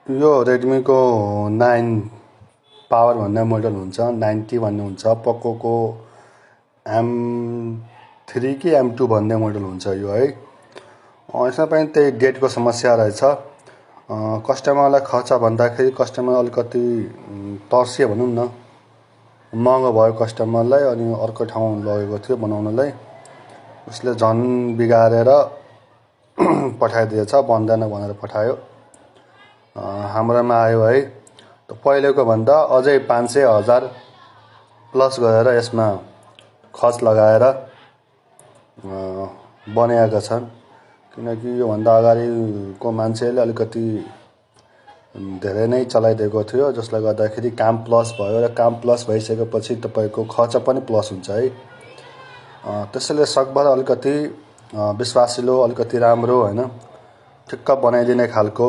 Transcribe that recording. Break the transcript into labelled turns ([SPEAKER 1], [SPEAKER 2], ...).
[SPEAKER 1] यो Redmi को 9 power भन्ने मोडल हुन्छ, 90 भन्ने हुन्छ, Poco को M3 कि M2 भन्ने मोडल हुन्छ यो है। यसमा पनि त्यही डेटको समस्या रहेछ। कस्टमरलाई खर्च भन्दाखेरि कस्टमर अलिकति तर्सियो भनौँ न, महँगो भयो कस्टमरलाई। अनि अर्को ठाउँ लगेको थियो बनाउनलाई, उसले झन् बिगारेर पठाइदिएछ, बन्दैन भनेर पठायो। हाम्रोमा आयो है, पहिलेको भन्दा अझै 500,000 प्लस गरेर यसमा खर्च लगाएर बनाएका छन्। किनकि योभन्दा अगाडिको मान्छेले अलिकति धेरै नै चलाइदिएको थियो, जसले गर्दाखेरि काम प्लस भयो र काम प्लस भइसकेपछि तपाईँको खर्च पनि प्लस हुन्छ है। त्यसैले सकभर अलिकति विश्वासिलो, अलिकति राम्रो हैन, ठिक्क बनाइदिने खालको